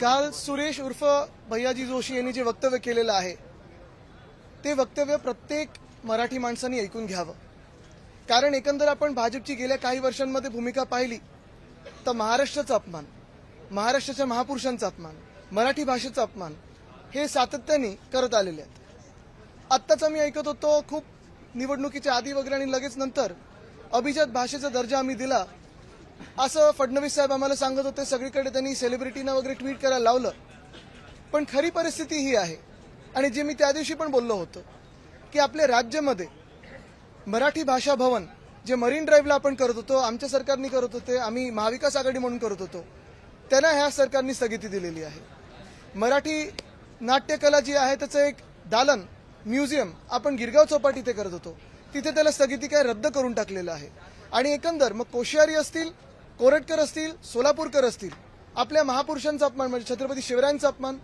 काल सुरेश उर्फ भैयाजी जोशी यांनी जे वक्तव्य केलेलं आहे ते वक्तव्य प्रत्येक मराठी माणसाने ऐकून घ्यावं. कारण एकंदर आपण भाजपची गेल्या काही वर्षांमध्ये भूमिका पाहिली तर महाराष्ट्राचा अपमान, महाराष्ट्राच्या महापुरुषांचा अपमान, मराठी भाषेचा अपमान हे सातत्याने करत आलेले आहेत. आत्ताच आम्ही ऐकत होतो खूप निवडणुकीच्या आधी वगैरे आणि लगेच नंतर अभिजात भाषेचा दर्जा आम्ही दिला असं फडणवीस साहेब आम्हाला सांगत होते. सगळीकडे त्यांनी सेलिब्रिटीना वगैरे ट्विट करायला लावलं. पण खरी परिस्थिती ही आहे आणि जे मी त्या दिवशी पण बोललो होतो की आपल्या राज्यामध्ये मराठी भाषा भवन जे मरीन ड्राईव्हला आपण करत होतो, आमच्या सरकारने करत होते, आम्ही महाविकास आघाडी म्हणून करत होतो, त्यांना ह्या सरकारने स्थगिती दिलेली आहे. मराठी नाट्यकला जी आहे त्याचं एक दालन म्युझियम आपण गिरगाव चौपाटी इथे करत होतो, तिथे त्याला स्थगिती काय रद्द करून टाकलेलं आहे. आणि एकंदर मग कोश्यारी असतील, कोरटकर असतील, सोलापूरकर असतील, आपल्या महापुरुषांचा अपमान म्हणजे छत्रपती शिवरायांचा अपमान,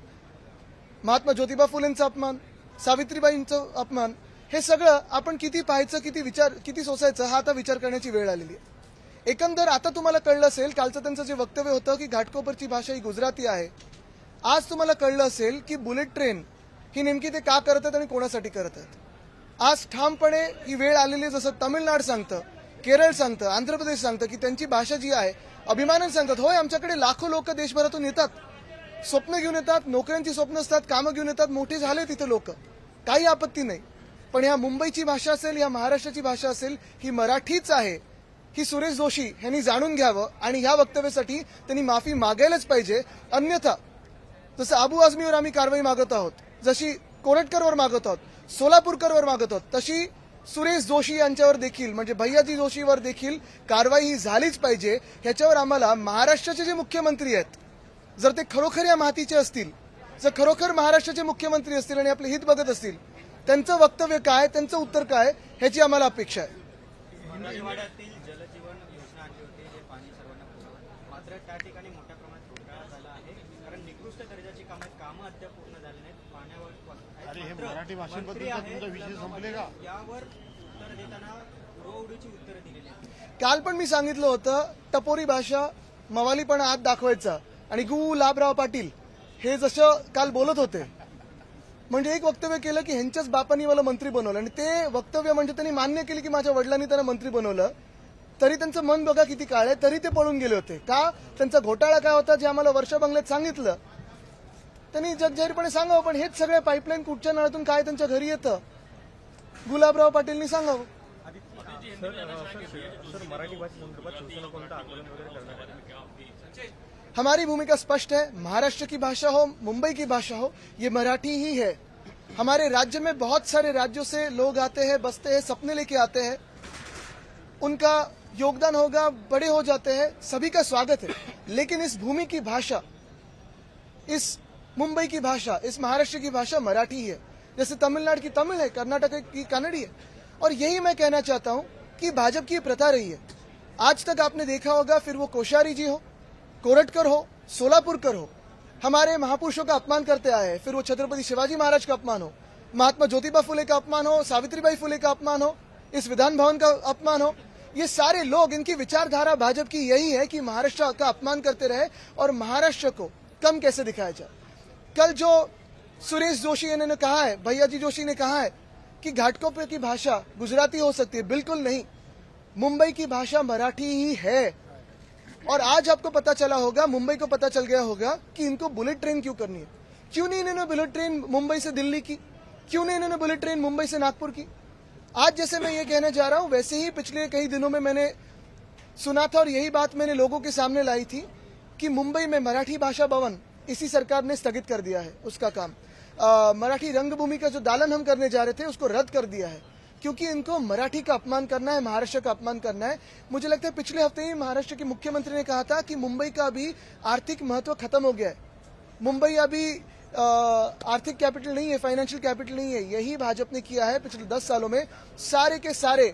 महात्मा ज्योतिबा फुलेंचा अपमान, सावित्रीबाईंचा अपमान, हे सगळं आपण किती पाहायचं, किती सोसायचं हा आता विचार करण्याची वेळ आलेली आहे. एकंदर आता तुम्हाला कळलं असेल कालचं त्यांचं जे वक्तव्य होतं की घाटकोपरची भाषा ही गुजराती आहे. आज तुम्हाला कळलं असेल की बुलेट ट्रेन ही नेमकी ते का करत आहेत आणि कोणासाठी करत आहेत. आज ठामपणे ही वेळ आलेली आहे. जसं तमिळनाड सांगतं, केरळ सांगतं, आंध्र प्रदेश सांगतं की त्यांची भाषा जी आहे अभिमानाने सांगतात. होय, आमच्याकडे लाखो लोक देशभरातून येतात, स्वप्न घेऊन येतात, नोकऱ्यांची स्वप्न असतात, कामं घेऊन येतात, मोठे झाले तिथे लोक, काही आपत्ती नाही. पण ह्या मुंबईची भाषा असेल, या महाराष्ट्राची भाषा असेल, ही मराठीच आहे ही सुरेश जोशी यांनी जाणून घ्यावं आणि ह्या वक्तव्यासाठी त्यांनी माफी मागायलाच पाहिजे. अन्यथा जसं अबू आझमीवर आम्ही कारवाई मागत आहोत, जशी कोरटकरवर मागत आहोत, सोलापूरकरवर मागत आहोत, तशी सुरेश जोशी यांच्यावर देखील म्हणजे भैयाजी जोशीवर देखील कारवाई ही झालीच पाहिजे. ह्याच्यावर आम्हाला महाराष्ट्राचे जे मुख्यमंत्री आहेत जर ते खरोखर या मातीचे असतील, जर खरोखर महाराष्ट्राचे मुख्यमंत्री असतील आणि आपले हित बघत असतील, त्यांचं वक्तव्य काय, त्यांचं उत्तर काय ह्याची आम्हाला अपेक्षा आहे. मराठवाड्यातील जलजीवन योजना आणली होती, जे पाणी सर्वांना पुरवलं, मात्र त्या ठिकाणी मोठ्या प्रमाणात घोटाळा झाला आहे. कारण निकृष्ट दर्जाची कामं अद्याप पूर्ण झाली नाहीत. पाण्यावर मराठी भाषेबद्दल तुमचा विषय संपले का? यावर उत्तर देताना उडीची उत्तरं दिलेली आहेत. काल पण मी सांगितलं होतं टपोरी भाषा, मवालीपणा आत दाखवायचा आणि गुलाबराव पाटील हे जसं काल बोलत होते म्हणजे एक वक्तव्य केलं की ह्यांच्याच बापांनी मला मंत्री बनवलं आणि ते वक्तव्य म्हणजे त्यांनी मान्य केली की माझ्या वडिलांनी त्यांना मंत्री बनवलं. तरी त्यांचं मन बघा किती काळ आहे, तरी ते पळून गेले होते. का? त्यांचा घोटाळा काय होता जे आम्हाला वर्षा बंगल्यात सांगितलं त्यांनी जगजाहीरपणे सांगावं. पण हेच सगळे पाईपलाईन कुठच्या नळातून काय त्यांच्या घरी येतं गुलाबराव पाटीलनी सांगावं. हमारी भूमिका स्पष्ट है. महाराष्ट्र की भाषा हो, मुंबई की भाषा हो, ये मराठी ही है. हमारे राज्य में बहुत सारे राज्यों से लोग आते हैं, बसते हैं, सपने लेके आते हैं, उनका योगदान होगा, बड़े हो जाते हैं, सभी का स्वागत है. लेकिन इस भूमि की भाषा, इस मुंबई की भाषा, इस महाराष्ट्र की भाषा मराठी ही है. जैसे तमिलनाडु की तमिल है, कर्नाटक की कन्नड़ी है. और यही मैं कहना चाहता हूं कि भाजपा की प्रथा रही है. आज तक आपने देखा होगा, फिर वो कोश्यारी जी हो, कोरटकर हो, सोलापुरकर हो, हमारे महापुरुषों का अपमान करते आए हैं. फिर वो छत्रपति शिवाजी महाराज का अपमान हो, महात्मा ज्योतिबा फुले का अपमान हो, सावित्रीबाई फुले का अपमान हो, इस विधान भवन का अपमान हो, ये सारे लोग, इनकी विचारधारा भाजपा की यही है कि महाराष्ट्र का अपमान करते रहे और महाराष्ट्र को कम कैसे दिखाया जाए. कल जो सुरेश जोशी ने कहा है, भैयाजी जोशी ने कहा है कि घाटकोपर की भाषा गुजराती हो सकती है, बिल्कुल नहीं. मुंबई की भाषा मराठी ही है. और आज आपको पता चला होगा, मुंबई को पता चल गया होगा कि इनको बुलेट ट्रेन क्यों करनी है. क्यों नहीं इन्होंने बुलेट ट्रेन मुंबई से दिल्ली की, क्यों नहीं इन्होंने बुलेट ट्रेन मुंबई से नागपुर की. आज जैसे मैं ये कहने जा रहा हूं वैसे ही पिछले कई दिनों में मैंने सुना था और यही बात मैंने लोगों के सामने लाई थी कि मुंबई में मराठी भाषा भवन इसी सरकार ने स्थगित कर दिया है. उसका काम मराठी रंगभूमि का जो दालन हम करने जा रहे थे उसको रद्द कर दिया है, क्योंकि इनको मराठी का अपमान करना है, महाराष्ट्र का अपमान करना है. मुझे लगता है पिछले हफ्ते ही महाराष्ट्र के मुख्यमंत्री ने कहा था कि मुंबई का अभी आर्थिक महत्व खत्म हो गया है. मुंबई अभी आर्थिक कैपिटल नहीं है, फाइनेंशियल कैपिटल नहीं है. यही भाजपा ने किया है पिछले 10 सालों में. सारे के सारे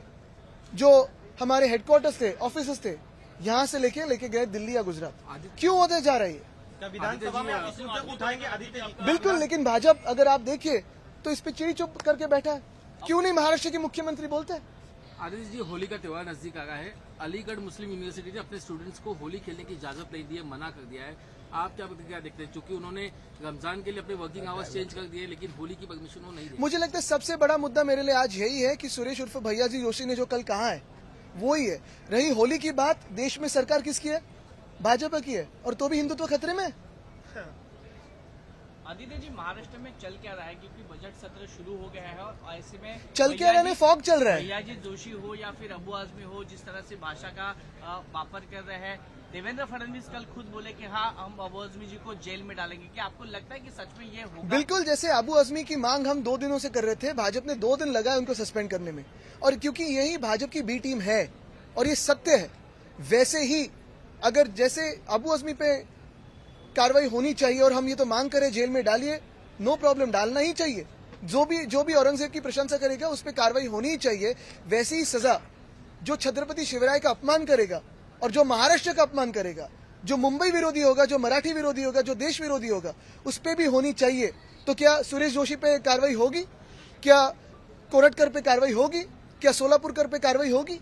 जो हमारे हेडक्वार्टर्स थे, ऑफिस थे, यहां से लेके गए दिल्ली या गुजरात. क्यों होते जा रही है? क्या विधानसभा में इस मुद्दे को उठाएंगे आदित्य जी? बिल्कुल. लेकिन भाजपा अगर आप देखिए तो इस पे चिड़ी चुप करके बैठा है. क्यों नहीं महाराष्ट्र के मुख्यमंत्री बोलते हैं? आदित्य जी, होली का त्योहार नजदीक आ रहा है. अलीगढ़ मुस्लिम यूनिवर्सिटी ने अपने स्टूडेंट्स को होली खेलने की इजाजत नहीं दी है, मना कर दिया है. आप क्या देखते हैं, क्योंकि उन्होंने रमजान के लिए अपने वर्किंग आवर्स चेंज कर दिए लेकिन होली की परमिशन वो नहीं दी। मुझे लगता है सबसे बड़ा मुद्दा मेरे लिए आज यही है कि सुरेश उर्फ भैया जी जोशी ने जो कल कहा है वो ही है। रही होली की बात, देश में सरकार किसकी है? भाजपा की है, और तो भी हिंदुत्व खतरे में है। आदित्य जी, महाराष्ट्र में चल क्या रहा है, क्योंकि बजट सत्र शुरू हो गया है और ऐसे में चल क्या रहा है? फॉग चल रहा है। भैया जी जोशी हो या फिर अबू आजमी हो, जिस तरह से भाषा का वापर कर रहे हैं। देवेंद्र फडणवीस कल खुद बोले कि हाँ, हम अबू आजमी जी को जेल में डालेंगे। क्या आपको लगता है कि सच में ये होगा? बिल्कुल, जैसे अबू आजमी की मांग हम 2 दिनों से कर रहे थे, भाजपा ने 2 दिन लगाए उनको सस्पेंड करने में, और क्योंकि यही भाजपा की बी टीम है और ये सत्य है, वैसे ही अगर जैसे अबू आजमी पे कार्रवाई होनी चाहिए और हम ये तो मांग करें जेल में डालिए, नो प्रॉब्लम, डालना ही चाहिए। जो भी औरंगजेब की प्रशंसा करेगा उस पर कार्रवाई होनी ही चाहिए। वैसी ही सजा जो छत्रपति शिवराय का अपमान करेगा और जो महाराष्ट्र का अपमान करेगा, जो मुंबई विरोधी होगा, जो मराठी विरोधी होगा, जो देश विरोधी होगा, उस पर भी होनी चाहिए। तो क्या सुरेश जोशी पे कार्रवाई होगी? क्या कोरटकर पे कार्रवाई होगी? क्या सोलापुरकर पे कार्रवाई होगी?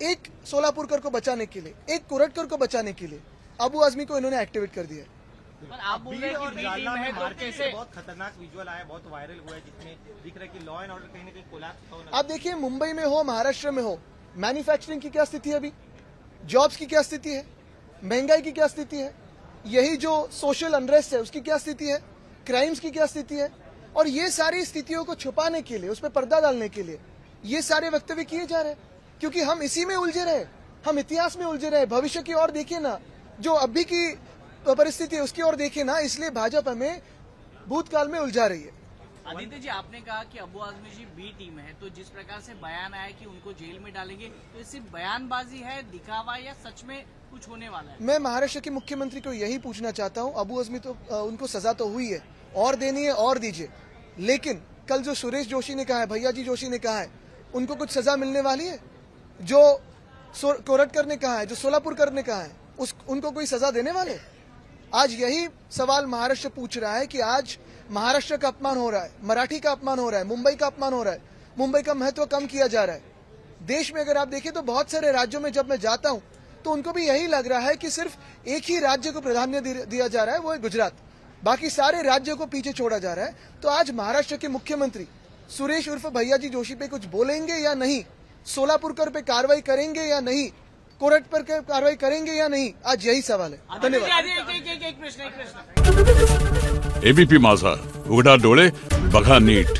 एक सोलापुरकर को बचाने के लिए, एक कोरटकर को बचाने के लिए अबू आजमी को इन्होंने एक्टिवेट कर दिया है। पर आप बोल रहे हैं कि बी टीम है, तो कैसे? बहुत खतरनाक विजुअल आया, बहुत वायरल हुआ है, जिसमें दिख रहा है कि लॉ एंड ऑर्डर कहीं ना कहीं कोलैप्स होना। आप देखिए, मुंबई में हो, महाराष्ट्र में हो, मैन्युफैक्चरिंग की क्या स्थिति है अभी, जॉब्स की क्या स्थिति है, महंगाई की क्या स्थिति है, यही जो सोशल अनरेस्ट है उसकी क्या स्थिति है, क्राइम्स की क्या स्थिति है, और ये सारी स्थितियों को छुपाने के लिए, उस पर पर्दा डालने के लिए ये सारे वक्तव्य किए जा रहे हैं, क्योंकि हम इसी में उलझे रहे, हम इतिहास में उलझे रहे। भविष्य की ओर देखिए ना, जो अभी की परिस्थिति है उसकी ओर देखिए ना, इसलिए भाजपा हमें भूतकाल में उलझा रही है। आदित्य जी, आपने कहा कि अबू आजमी जी बी टीम है, तो जिस प्रकार से बयान आया कि उनको जेल में डालेंगे, तो ये सिर्फ बयानबाजी है, दिखावा, या सच में कुछ होने वाला है? मैं महाराष्ट्र के मुख्यमंत्री को यही पूछना चाहता हूं, अबू आजमी तो उनको सजा तो हुई है, और देनी है और दीजिए, लेकिन कल जो सुरेश जोशी ने कहा है, भैया जी जोशी ने कहा है, उनको कुछ सजा मिलने वाली है? जो कोरटकर ने कहा है, जो सोलापुरकर ने कहा है, उनको कोई सजा देने वाले? आज यही सवाल महाराष्ट्र पूछ रहा है कि आज महाराष्ट्र का अपमान हो रहा है, मराठी का अपमान हो रहा है, मुंबई का अपमान हो रहा है, मुंबई का महत्व कम किया जा रहा है। देश में अगर आप देखें तो बहुत सारे राज्यों में जब मैं जाता हूं तो उनको भी यही लग रहा है कि सिर्फ एक ही राज्य को प्राधान्य दिया जा रहा है, वो है गुजरात, बाकी सारे राज्यों को पीछे छोड़ा जा रहा है। तो आज महाराष्ट्र के मुख्यमंत्री सुरेश उर्फ भैया जी जोशी पे कुछ बोलेंगे या नहीं, सोलापुरकर पे कार्रवाई करेंगे या नहीं, कोरट पर कार्रवाई करेंगे या नहीं, आज यही सवाल है। धन्यवाद। एक प्रश्न एबीपी माझा, उघडा डोळे बघा नीट।